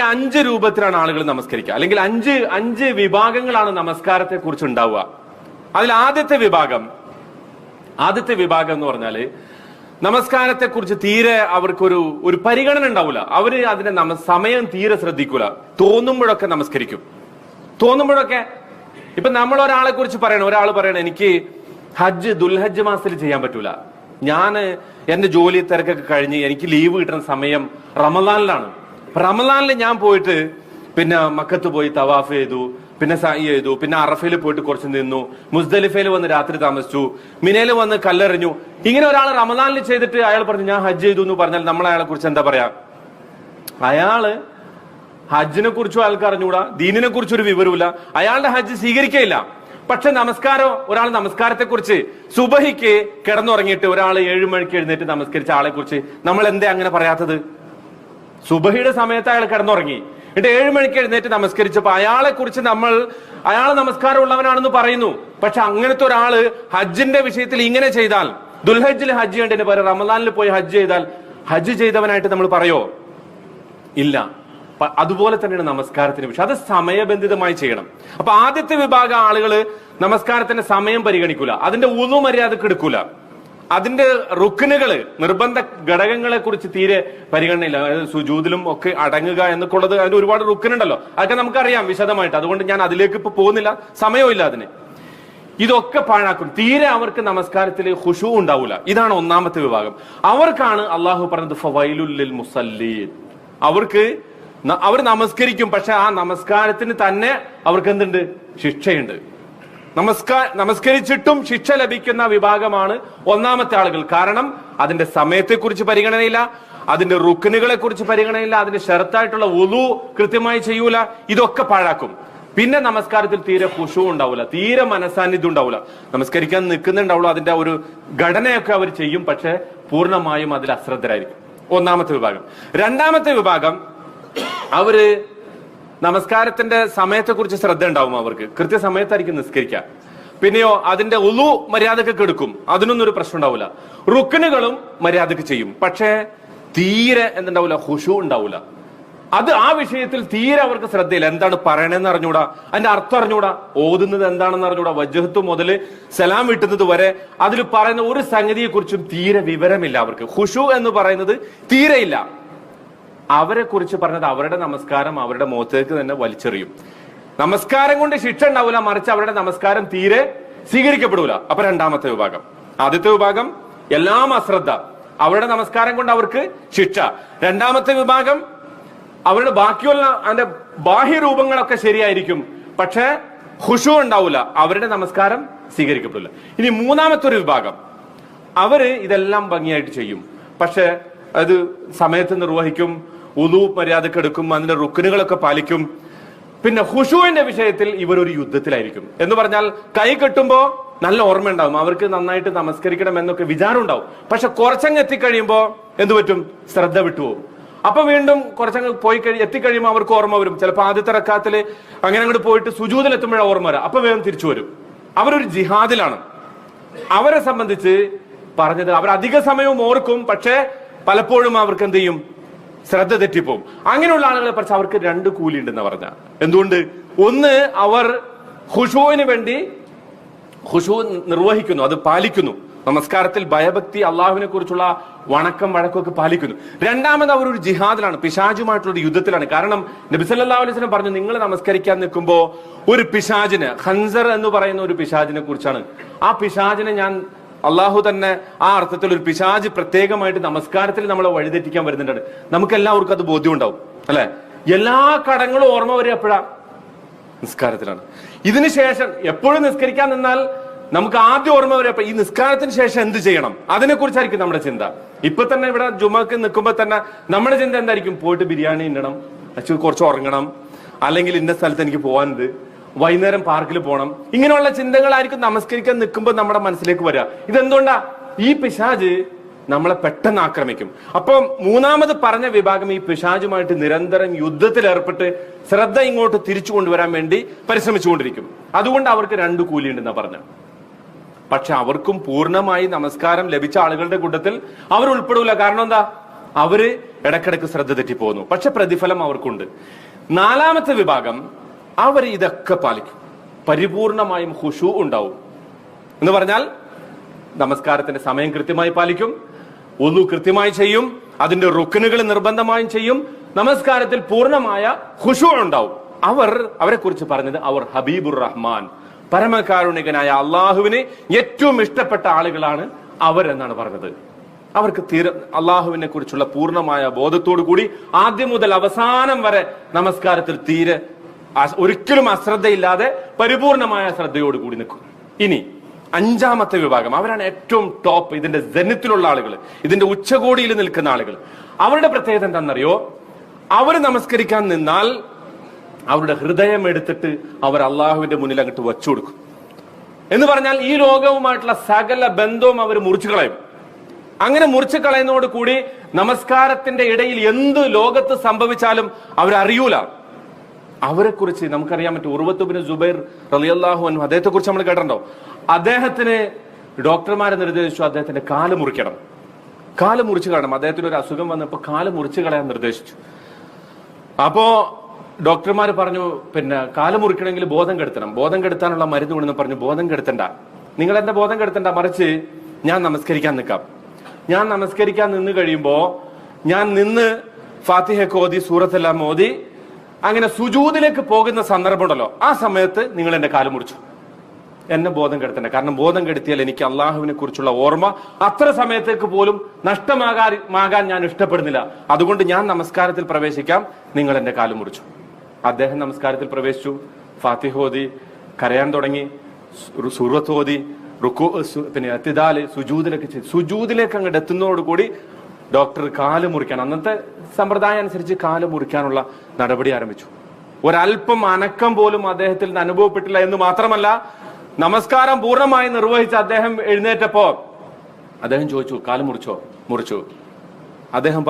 5 രൂപത്തിലാണ് ആളുകൾ നമസ്കരിക്കുക, അല്ലെങ്കിൽ അഞ്ച് വിഭാഗങ്ങളാണ് നമസ്കാരത്തെ കുറിച്ച് ഉണ്ടാവുക. അതിൽ ആദ്യത്തെ വിഭാഗം എന്ന് പറഞ്ഞാല് നമസ്കാരത്തെ കുറിച്ച് തീരെ അവർക്കൊരു പരിഗണന ഉണ്ടാവില്ല. അവര് അതിന്റെ സമയം തീരെ ശ്രദ്ധിക്കൂല. തോന്നുമ്പോഴൊക്കെ നമസ്കരിക്കും. തോന്നുമ്പോഴൊക്കെ ഇപ്പൊ നമ്മൾ ഒരാളെ കുറിച്ച് ഒരാൾ പറയണം എനിക്ക് ദുൽഹജ്ജ് മാസത്തിൽ ചെയ്യാൻ പറ്റൂല, ഞാൻ എന്റെ ജോലി തിരക്കൊക്കെ കഴിഞ്ഞ് എനിക്ക് ലീവ് കിട്ടുന്ന സമയം റമദാനിലാണ്. റമദാനിൽ ഞാൻ പോയിട്ട് പിന്നെ മക്കത്ത് പോയി തവാഫ് ചെയ്തു, പിന്നെ സഅയ് ചെയ്തു, പിന്നെ അറഫയിൽ പോയിട്ട് കുറച്ച് നിന്നു, മുസ്ദലിഫയിൽ വന്ന് രാത്രി താമസിച്ചു, മിനയിൽ വന്ന് കല്ലെറിഞ്ഞു. ഇങ്ങനെ ഒരാൾ റമദാനിൽ ചെയ്തിട്ട് അയാൾ പറഞ്ഞു ഞാൻ ഹജ്ജ് ചെയ്തു എന്ന് പറഞ്ഞാൽ നമ്മൾ അയാളെ കുറിച്ച് എന്താ പറയാ? അയാള് ഹജ്ജിനെ കുറിച്ചും അയാൾക്ക് അറിഞ്ഞുകൂടാ, ദീനിനെ കുറിച്ചൊരു വിവരമില്ല, അയാളുടെ ഹജ്ജ് സ്വീകരിക്കയില്ല. പക്ഷെ ഒരാൾ നമസ്കാരത്തെ കുറിച്ച് സുബഹിക്ക് കിടന്നുറങ്ങിയിട്ട് ഒരാൾ 7 മണിക്ക് എഴുന്നേറ്റ് നമസ്കരിച്ച ആളെ കുറിച്ച് നമ്മൾ എന്തേ അങ്ങനെ പറയാത്തത്? സുബഹിയുടെ സമയത്ത് അയാൾ കിടന്നുറങ്ങി, എന്നിട്ട് 7 മണിക്ക് എഴുന്നേറ്റ് നമസ്കരിച്ചപ്പോ അയാളെ കുറിച്ച് അയാൾ നമസ്കാരം ഉള്ളവനാണെന്ന് പറയുന്നു. പക്ഷെ അങ്ങനത്തെ ഒരാള് ഹജ്ജിന്റെ വിഷയത്തിൽ ഇങ്ങനെ ചെയ്താൽ, ദുൽഹജ്ജിൽ ഹജ്ജ് ചെയ്യേണ്ടതിന് പകരം റമദാനിൽ പോയി ഹജ്ജ് ചെയ്താൽ ഹജ്ജ് ചെയ്തവനായിട്ട് നമ്മൾ പറയോ? ഇല്ല. അതുപോലെ തന്നെയാണ് നമസ്കാരത്തിന് വിഷയം. അത് സമയബന്ധിതമായി ചെയ്യണം. അപ്പൊ ആദ്യത്തെ വിഭാഗം ആളുകള് നമസ്കാരത്തിന്റെ സമയം പരിഗണിക്കൂല, അതിന്റെ ഉളു മര്യാദക്ക് എടുക്കൂല, അതിന്റെ റുക്നുകള് നിർബന്ധ ഘടകങ്ങളെ കുറിച്ച് തീരെ പരിഗണനയില്ല. സുജൂദിലും ഒക്കെ അടങ്ങുക എന്നൊക്കെ ഉള്ളത് അതിന് ഒരുപാട് റുക്നുണ്ടല്ലോ, അതൊക്കെ നമുക്കറിയാം വിശദമായിട്ട്. അതുകൊണ്ട് ഞാൻ അതിലേക്ക് ഇപ്പൊ പോകുന്നില്ല, സമയമില്ല അതിന്. ഇതൊക്കെ പാഴാക്കും. തീരെ അവർക്ക് നമസ്കാരത്തിൽ ഖുശൂ ഉണ്ടാവൂല. ഇതാണ് ഒന്നാമത്തെ വിഭാഗം. അവർക്കാണ് അള്ളാഹു പറഞ്ഞത് ഫവൈലുൽ ലിൽ മുസല്ലീൻ. അവർ നമസ്കരിക്കും, പക്ഷെ ആ നമസ്കാരത്തിന് തന്നെ അവർക്ക് എന്തുണ്ട്? ശിക്ഷയുണ്ട്. നമസ്കരിച്ചിട്ടും ശിക്ഷ ലഭിക്കുന്ന വിഭാഗമാണ് ഒന്നാമത്തെ ആളുകൾ. കാരണം അതിന്റെ സമയത്തെക്കുറിച്ച് പരിഗണനയില്ല, അതിന്റെ റുക്നുകളെ കുറിച്ച് പരിഗണനയില്ല, അതിന്റെ ഷർത്തായിട്ടുള്ള വുളു കൃത്യമായി ചെയ്യൂല. ഇതൊക്കെ പാഴാക്കും. പിന്നെ നമസ്കാരത്തിൽ തീരെ ഖുശൂ ഉണ്ടാവില്ല, തീരെ മനസാന്നിധ്യം ഉണ്ടാവില്ല. നമസ്കരിക്കാൻ നിൽക്കുന്നുണ്ടാവുള്ളൂ, അതിന്റെ ഒരു ഘടനയൊക്കെ അവർ ചെയ്യും, പക്ഷെ പൂർണ്ണമായും അതിൽ അശ്രദ്ധരായിരിക്കും. ഒന്നാമത്തെ വിഭാഗം. രണ്ടാമത്തെ വിഭാഗം അവര് നമസ്കാരത്തിന്റെ സമയത്തെ കുറിച്ച് ശ്രദ്ധ ഉണ്ടാവും. അവർക്ക് കൃത്യസമയത്തായിരിക്കും നിസ്കരിക്കുക. പിന്നെയോ അതിന്റെ ഉളു മര്യാദക്ക് എടുക്കും, അതിനൊന്നും ഒരു പ്രശ്നം ഉണ്ടാവില്ല. റുക്നുകളും മര്യാദക്ക് ചെയ്യും, പക്ഷേ തീരെ എന്തുണ്ടാവില്ല? ഖുശൂ ഉണ്ടാവില്ല. ആ വിഷയത്തിൽ തീരെ അവർക്ക് ശ്രദ്ധയില്ല. എന്താണ് പറയണെന്ന് അറിഞ്ഞൂടാ, അതിന്റെ അർത്ഥം അറിഞ്ഞൂടാ, ഓതുന്നത് എന്താണെന്ന് അറിഞ്ഞൂടാ. വജ്ഹത്ത് മുതൽ സലാം വിട്ടുന്നത് വരെ അതിൽ പറയുന്ന ഒരു സംഗതിയെ കുറിച്ചും തീരെ വിവരമില്ല അവർക്ക്. ഖുശൂ എന്ന് പറയുന്നത് തീരെ ഇല്ല. അവരെ കുറിച്ച് പറഞ്ഞത് അവരുടെ നമസ്കാരം അവരുടെ മുഖത്തേക്ക് തന്നെ വലിച്ചെറിയും. നമസ്കാരം കൊണ്ട് ശിക്ഷ ഉണ്ടാവില്ല, മറിച്ച് അവരുടെ നമസ്കാരം തീരെ സ്വീകരിക്കപ്പെടൂല. അപ്പൊ രണ്ടാമത്തെ വിഭാഗം. ആദ്യത്തെ വിഭാഗം എല്ലാം അശ്രദ്ധ, അവരുടെ നമസ്കാരം കൊണ്ട് അവർക്ക് ശിക്ഷ. രണ്ടാമത്തെ വിഭാഗം അവരുടെ ബാക്കിയുള്ള അതിന്റെ ബാഹ്യരൂപങ്ങളൊക്കെ ശരിയായിരിക്കും, പക്ഷെ ഖുശൂ ഉണ്ടാവില്ല, അവരുടെ നമസ്കാരം സ്വീകരിക്കപ്പെടില്ല. ഇനി മൂന്നാമത്തെ ഒരു വിഭാഗം, അവര് ഇതെല്ലാം ഭംഗിയായിട്ട് ചെയ്യും, പക്ഷെ അത് സമയത്ത് നിർവഹിക്കും, ഉളു മര്യാദക്ക് എടുക്കും, അതിന്റെ റുക്നുകളൊക്കെ പാലിക്കും. പിന്നെ ഖുശൂവിന്റെ വിഷയത്തിൽ ഇവരൊരു യുദ്ധത്തിലായിരിക്കും. എന്ന് പറഞ്ഞാൽ കൈ കെട്ടുമ്പോ നല്ല ഓർമ്മ ഉണ്ടാവും, അവർക്ക് നന്നായിട്ട് നമസ്കരിക്കണം എന്നൊക്കെ വിചാരം ഉണ്ടാവും. പക്ഷെ കുറച്ചങ്ങ് എത്തിക്കഴിയുമ്പോ എന്തു പറ്റും? ശ്രദ്ധ വിട്ടുപോകും. അപ്പൊ വീണ്ടും കുറച്ചങ്ങ് എത്തിക്കഴിയുമ്പോൾ അവർക്ക് ഓർമ്മ വരും. ചിലപ്പോൾ ആദ്യത്തെ റക്കാത്തില് അങ്ങനെ അങ്ങോട്ട് പോയിട്ട് സുജൂദിൽ എത്തുമ്പോഴാണ് ഓർമ്മ വരാം, അപ്പൊ വേഗം തിരിച്ചു വരും. അവരൊരു ജിഹാദിലാണ്. അവരെ സംബന്ധിച്ച് പറഞ്ഞത് അവർ അധിക സമയവും ഓർക്കും, പക്ഷെ പലപ്പോഴും അവർക്ക് എന്ത് ചെയ്യും? ശ്രദ്ധ തെറ്റിപ്പോവും. അങ്ങനെയുള്ള ആളുകളെ കുറിച്ച് അവർക്ക് 2 കൂലി ഉണ്ടെന്ന് പറഞ്ഞ. എന്തുകൊണ്ട്? ഒന്ന്, അവർ ഖുശൂവിന് വേണ്ടി ഖുശൂ നിർവഹിക്കുന്നു, അത് പാലിക്കുന്നു. നമസ്കാരത്തിൽ ഭയഭക്തി, അള്ളാഹുവിനെ കുറിച്ചുള്ള വണക്കം വഴക്കമൊക്കെ പാലിക്കുന്നു. രണ്ടാമത് അവർ ഒരു ജിഹാദിലാണ്, പിശാചുമായിട്ടുള്ള യുദ്ധത്തിലാണ്. കാരണം നബി സല്ലല്ലാഹു അലൈഹി വസല്ലം പറഞ്ഞു, നിങ്ങൾ നമസ്കരിക്കാൻ നിൽക്കുമ്പോ ഒരു പിശാചിന്, ഖൻസർ എന്ന് പറയുന്ന ഒരു പിശാചിനെ കുറിച്ചാണ്. ആ പിശാചിനെ അള്ളാഹു തന്നെ ആ അർത്ഥത്തിൽ ഒരു പിശാച് പ്രത്യേകമായിട്ട് നമസ്കാരത്തിൽ നമ്മളെ വഴിതെറ്റിക്കാൻ വരുന്നുണ്ട്. നമുക്ക് എല്ലാവർക്കും അത് ബോധ്യം ഉണ്ടാവും, അല്ലെ? എല്ലാ കടങ്ങളും ഓർമ്മ വരിക എപ്പോഴാ? നിസ്കാരത്തിലാണ്. ഇതിനു ശേഷം എപ്പോഴും നിസ്കരിക്കാൻ നിന്നാൽ നമുക്ക് ആദ്യം ഓർമ്മ വരിക ഈ നിസ്കാരത്തിന് ശേഷം എന്ത് ചെയ്യണം, അതിനെ കുറിച്ചായിരിക്കും നമ്മുടെ ചിന്ത. ഇപ്പൊ തന്നെ ഇവിടെ ജുമക്ക് നിൽക്കുമ്പോ തന്നെ നമ്മുടെ ചിന്ത എന്തായിരിക്കും? പോയിട്ട് ബിരിയാണി ഉണ്ണണം, കുറച്ച് ഉറങ്ങണം, അല്ലെങ്കിൽ ഇന്ന സ്ഥലത്ത് എനിക്ക് പോകാനുണ്ട്, വൈകുന്നേരം പാർക്കിൽ പോകണം. ഇങ്ങനെയുള്ള ചിന്തകളായിരിക്കും നമസ്കരിക്കാൻ നിൽക്കുമ്പോൾ നമ്മുടെ മനസ്സിലേക്ക് വരിക. ഇതെന്തുകൊണ്ടാ? ഈ പിശാച് നമ്മളെ പെട്ടെന്ന് ആക്രമിക്കും. അപ്പൊ മൂന്നാമത് പറഞ്ഞ വിഭാഗം ഈ പിശാചുമായിട്ട് നിരന്തരം യുദ്ധത്തിൽ ഏർപ്പെട്ട് ശ്രദ്ധ ഇങ്ങോട്ട് തിരിച്ചു കൊണ്ടുവരാൻ വേണ്ടി പരിശ്രമിച്ചുകൊണ്ടിരിക്കും. അതുകൊണ്ട് അവർക്ക് 2 കൂലി ഉണ്ടെന്നാ പറഞ്ഞ. പക്ഷെ അവർക്കും പൂർണ്ണമായി നമസ്കാരം ലഭിച്ച ആളുകളുടെ കൂട്ടത്തിൽ അവർ ഉൾപ്പെടൂല. കാരണം എന്താ? അവര് ഇടക്കിടക്ക് ശ്രദ്ധ തെറ്റിപ്പോകുന്നു. പക്ഷെ പ്രതിഫലം അവർക്കുണ്ട്. നാലാമത്തെ വിഭാഗം അവർ ഇതൊക്കെ പാലിക്കും, പരിപൂർണമായും ഖുശൂ ഉണ്ടാവും. എന്ന് പറഞ്ഞാൽ നമസ്കാരത്തിന്റെ സമയം കൃത്യമായി പാലിക്കും, വുളു കൃത്യമായി ചെയ്യും, അതിന്റെ റുക്നുകൾ നിർബന്ധമായും ചെയ്യും, നമസ്കാരത്തിൽ പൂർണ്ണമായ ഖുശൂ ഉണ്ടാവും. അവരെ കുറിച്ച് പറഞ്ഞത് അവർ ഹബീബുർ റഹ്മാൻ, പരമകാരുണികനായ അള്ളാഹുവിന് ഏറ്റവും ഇഷ്ടപ്പെട്ട ആളുകളാണ് അവരെന്നാണ് പറഞ്ഞത്. അവർക്ക് അള്ളാഹുവിനെ കുറിച്ചുള്ള പൂർണ്ണമായ ബോധത്തോടു കൂടി ആദ്യം മുതൽ അവസാനം വരെ നമസ്കാരത്തിൽ ഒരിക്കലും അശ്രദ്ധയില്ലാതെ പരിപൂർണമായ ശ്രദ്ധയോടുകൂടി നിൽക്കും. ഇനി അഞ്ചാമത്തെ വിഭാഗം, അവരാണ് ഏറ്റവും ടോപ്പ്, ഇതിന്റെ ജനത്തിലുള്ള ആളുകൾ, ഇതിന്റെ ഉച്ചകോടിയിൽ നിൽക്കുന്ന ആളുകൾ. അവരുടെ പ്രത്യേകത എന്താണെന്നറിയോ? അവർ നമസ്കരിക്കാൻ നിന്നാൽ അവരുടെ ഹൃദയം എടുത്തിട്ട് അവർ അള്ളാഹുവിന്റെ മുന്നിൽ അങ്ങോട്ട് വച്ചു കൊടുക്കും. എന്ന് പറഞ്ഞാൽ ഈ ലോകവുമായിട്ടുള്ള സകല ബന്ധവും അവർ മുറിച്ചു കളയും. അങ്ങനെ മുറിച്ചു കളയുന്നതോട് കൂടി നമസ്കാരത്തിന്റെ ഇടയിൽ എന്ത് ലോകത്ത് സംഭവിച്ചാലും അവരറിയൂല. അവരെ കുറിച്ച് നമുക്കറിയാൻ പറ്റും. ഉർവത്ത് ഇബ്നു സുബൈർ റളിയല്ലാഹു അൻഹു, അദ്ദേഹത്തെ കുറിച്ച് നമ്മൾ കേട്ടിട്ടുണ്ടോ? അദ്ദേഹത്തിന് ഡോക്ടർമാരെ നിർദ്ദേശിച്ചു അദ്ദേഹത്തിന്റെ കാല് മുറിക്കണം, കാല് മുറിച്ചു കളയണം. അദ്ദേഹത്തിന് ഒരു അസുഖം വന്നപ്പോൾ കാല് മുറിച്ചു കളയാൻ നിർദ്ദേശിച്ചു. അപ്പോ ഡോക്ടർമാർ പറഞ്ഞു, പിന്നെ കാല് മുറിക്കണമെങ്കിൽ ബോധം കെടുത്തണം, ബോധം കെടുത്താനുള്ള മരുന്ന് കൊണ്ടെന്ന് പറഞ്ഞു. ബോധം കെടുത്തണ്ട, നിങ്ങൾ എന്റെ ബോധം കെടുത്തണ്ട, മറിച്ച് ഞാൻ നമസ്കരിക്കാൻ നിൽക്കാം. ഞാൻ നമസ്കരിക്കാൻ നിന്ന് കഴിയുമ്പോ ഞാൻ നിന്ന് ഫാത്തിഹയൊക്കെ ഓതി, സൂറത്തെല്ലാം ഓതി, അങ്ങനെ സുജൂദിലേക്ക് പോകുന്ന സന്ദർഭം ഉണ്ടല്ലോ, ആ സമയത്ത് നിങ്ങൾ എന്റെ കാല് മുറിച്ചു. എന്നെ ബോധം കെടുത്തണ്ട, കാരണം ബോധം കെടുത്തിയാൽ എനിക്ക് അള്ളാഹുവിനെ കുറിച്ചുള്ള ഓർമ്മ അത്ര സമയത്തേക്ക് പോലും നഷ്ടമാകാൻ ഞാൻ ഇഷ്ടപ്പെടുന്നില്ല. അതുകൊണ്ട് ഞാൻ നമസ്കാരത്തിൽ പ്രവേശിക്കാം, നിങ്ങൾ എന്റെ കാല് മുറിച്ചു. അദ്ദേഹം നമസ്കാരത്തിൽ പ്രവേശിച്ചു, ഫാത്തിഹ ഓതി, കരയാൻ തുടങ്ങി, സൂറത്ത് ഓതി, പിന്നെ ഇഅ്തിദാല്, സുജൂദിലേക്ക് അങ്ങോട്ട് എത്തുന്നതോടുകൂടി ഡോക്ടർ കാല് മുറിക്കാൻ, അന്നത്തെ സമ്പ്രദായം അനുസരിച്ച് കാല് മുറിക്കാനുള്ള നടപടി ആരംഭിച്ചു. ഒരല്പം അനക്കം പോലും അദ്ദേഹത്തിൽ നിന്ന് അനുഭവപ്പെട്ടില്ല എന്ന് മാത്രമല്ല, നമസ്കാരം പൂർണ്ണമായി നിർവഹിച്ച് അദ്ദേഹം എഴുന്നേറ്റപ്പോ അദ്ദേഹം ചോദിച്ചു, കാല് മുറിച്ചോ? മുറിച്ചു. അദ്ദേഹം